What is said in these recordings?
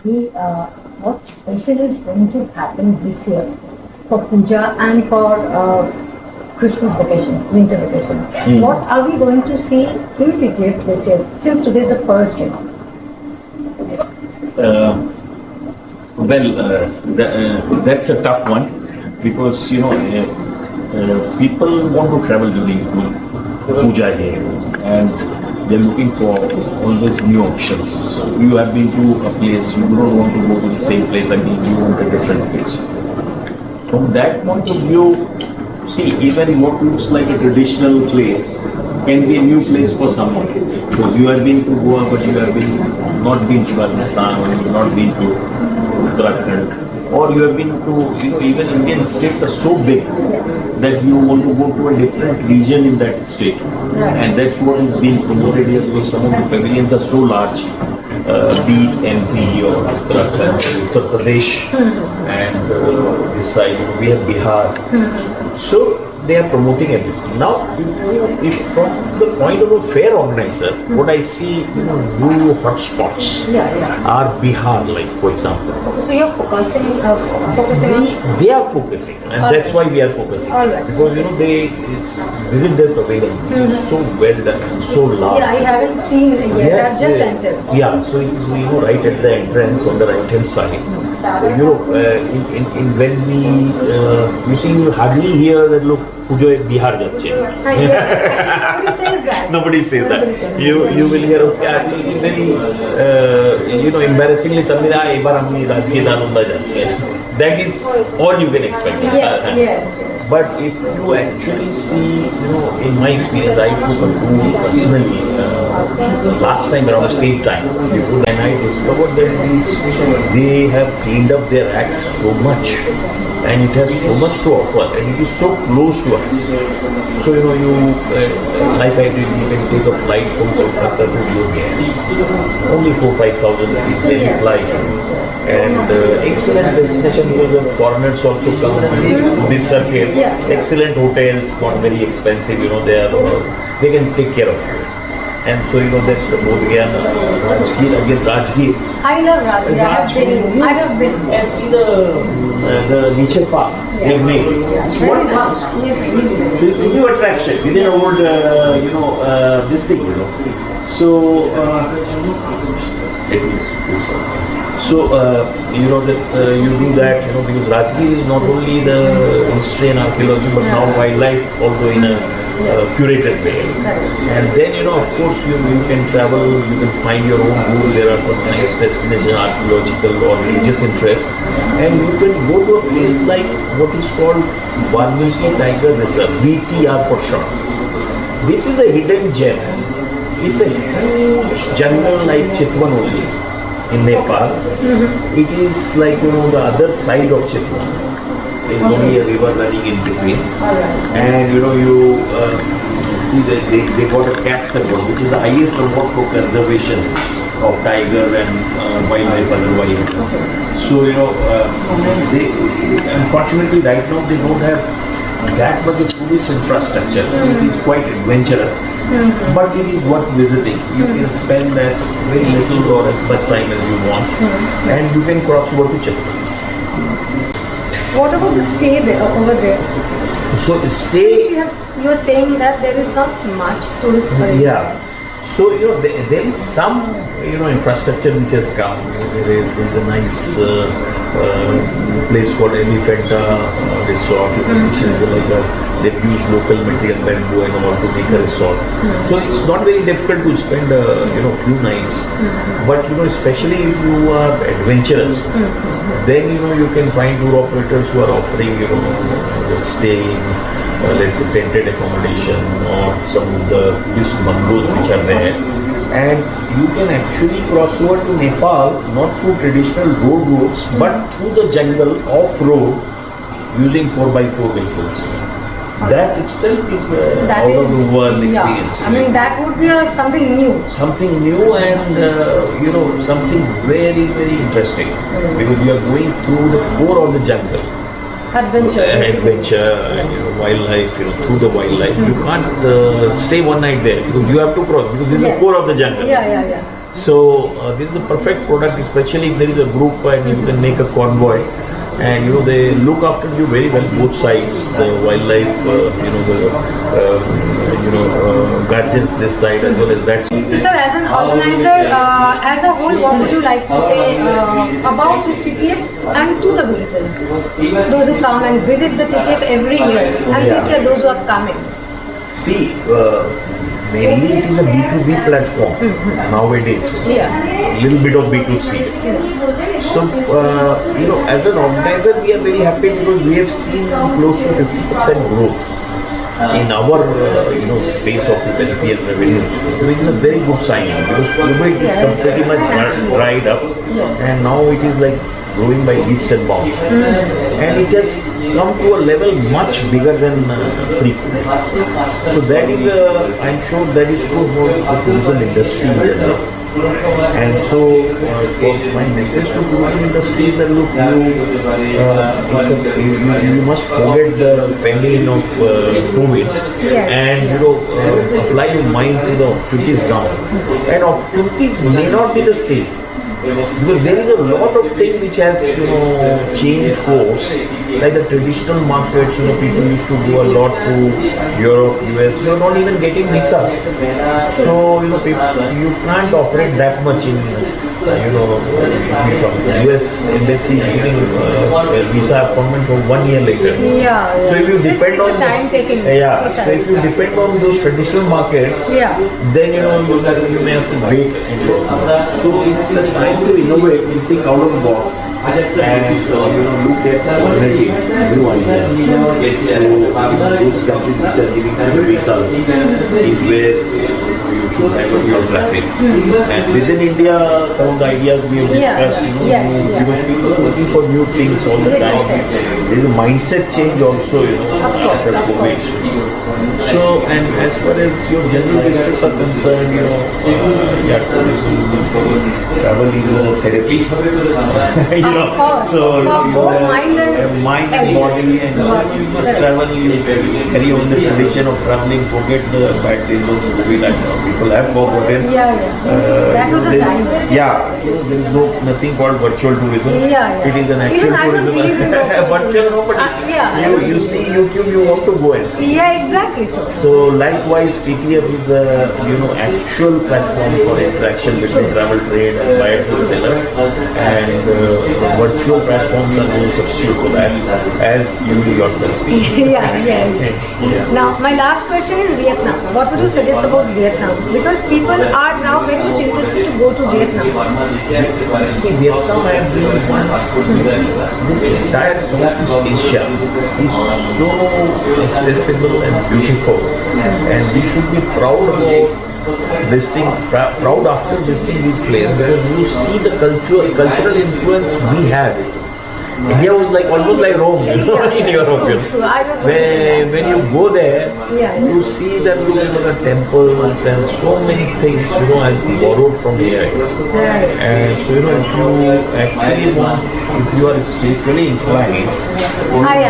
what special is going to happen this year for Puja and for Christmas vacation, winter vacation? What are we going to see in TTF this year, since today is the first day? That's a tough one, because people want to travel during Puja here, and they're looking for always new options. You have been to a place, you don't want to go to the same place again, you want a different place. From that point of view, see, even what looks like a traditional place can be a new place for someone. So you have been to Goa, but you have not been to Rajasthan, or you have not been to Uttarakhand, or you have been to, even Indian states are so big that you want to go to a different region in that state. And that's what is being promoted here, because some of the pavilions are so large, be it MP or Uttarakhand, Uttar Pradesh, and this side we have Bihar. So they are promoting everything. Now, if from the point of a fair organizer, what I see, new hotspots are Bihar, like for example. So you're focusing on... They are focusing, and that's why we are focusing. Because they visit their pavilion. It's so well done, so large. Yeah, I haven't seen it yet. I've just entered. Yeah, so it is right at the entrance on the right hand side. When we you see, you hardly hear that look, Pujo Bihar jaচ্ছে. Nobody says that. Nobody says that. You will hear very embarrassingly something. এবার আমি রাজগীর নালন্দা যাচ্ছি. That is all you can expect. Yes. But if you actually see, in my experience, I took a tour personally last time around the same time, and I discovered that they have cleaned up their act so much, and it has so much to offer, and it is so close to us. So like I did, you can take a flight from Kolkata to Durga, only 4,000-5,000 rupees daily flight, and excellent destination, because the foreigners also come to this circuit. Excellent hotels, not very expensive. They can take care of you. And so that's the both again Rajgir. I love Rajgir. I have been. And see the nature park they made. It's world class. So it's a new attraction within old this thing. So So you do that, because Rajgir is not only the history and archaeology, but now wildlife also in a curated way. And then of course you can travel, you can find your own route. There are some nice destinations, archaeological or religious interest, and you can go to a place like what is called Valmiki Tiger Reserve, VTR for short. This is a hidden gem. It's a huge jungle like Chitwan only. In Nepal, it is like the other side of Chitwan. There is only a river running in between, and you see that they got a cat symbol, which is the highest award for conservation of tiger and wildlife otherwise. So they unfortunately right now they don't have that much of tourist infrastructure. So it is quite adventurous, but it is worth visiting. You can spend as very little or as much time as you want, and you can cross over to Chennai. What about the stay over there? So stay. You are saying that there is not much tourist. So there is some infrastructure which has come. There is a nice place called Elephanta Resort, which is they've used local material, bamboo and all, to make a resort. So it's not very difficult to spend few nights, but especially if you are adventurous, then you can find tour operators who are offering staying, let's say tented accommodation, or some of the Buddhist bungalows which are there. And you can actually cross over to Nepal not through traditional roads, but through the jungle off-road using 4x4 vehicles. That itself is out of the world experience. I mean, that would be something new. Something new, and something very, very interesting, because you are going through the core of the jungle. Adventure, and wildlife, through the wildlife. You can't stay one night there, because you have to cross, because this is the core of the jungle. So this is the perfect product, especially if there is a group and you can make a convoy, and they look after you very well, both sides, the wildlife, guardians this side as well as that side. So, sir, as an organizer, as a whole, what would you like to say about this TTF and to the visitors, those who come and visit the TTF every year, and this year those who are coming? See, mainly it is a B2B platform nowadays. Yeah. Little bit of B2C. So, as an organizer, we are very happy because we have seen close to 50% growth in our, space occupancy and revenues, which is a very good sign because COVID pretty much dried up, and now it is like growing by leaps and bounds, and it has come to a level much bigger than pre-COVID. So that is, I'm sure that is true for the tourism industry in general. And so, for my message to tourism industry is that look, you must forget the pain of COVID, and apply your mind to the opportunities now. And opportunities may not be the same, because there is a lot of things which has changed course, like the traditional markets. People used to go a lot to Europe, US. You're not even getting visas, so you can't operate that much in US embassy giving visa appointment for 1 year later. Yeah. So if you depend on time taking. so if you depend on those traditional markets, then you may have to wait. So it's a time to innovate and think out of the box, and look at alternative new ideas. So those countries which are giving visas is where you should have your traffic. And within India, some of the ideas we have discussed, because people are looking for new things all the time. There is a mindset change also, after COVID. So, and as far as your general visitors are concerned, tourism, travel is a therapy. So mind and body, and so you must travel, carry on the tradition of traveling, forget the bad days of COVID. People have forgotten. That was a time. There is nothing called virtual tourism. It is an actual tourism. Virtual, nobody. You see YouTube, you want to go and see. Yeah, exactly. So likewise, TTF is a actual platform for interaction between travel trade and buyers and sellers, and virtual platforms are no substitute for that, as you yourself see. Now, my last question is Vietnam. What would you suggest about Vietnam? Because people are now very much interested to go to Vietnam. See, Vietnam, I have been once. This entire Southeast Asia is so accessible and beautiful, and we should be proud about visiting, proud after visiting these places, because you see the cultural influence we have. India was almost like Rome, in Europe. When you go there, you see that the temples and so many things, has borrowed from here. And so, if you actually want, if you are spiritually inclined,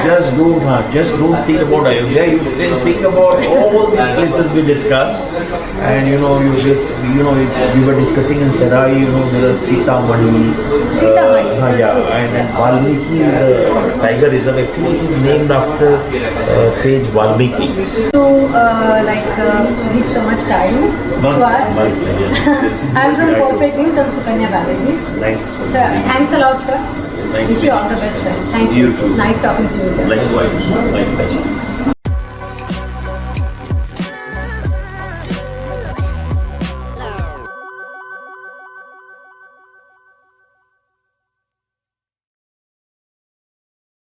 just don't think about Ayodhya. You can think about all these places we discussed, and we were discussing in Terai, there is Sita Mani, and Valmiki. The tiger reserve actually is named after sage Valmiki. To give so much time to us. I'm from Perfect News. I'm Sukanya Banerjee. Nice. Sir, thanks a lot, sir. Nice. Wish you all the best, sir. Thank you. You too. Nice talking to you, sir. Likewise. Likewise.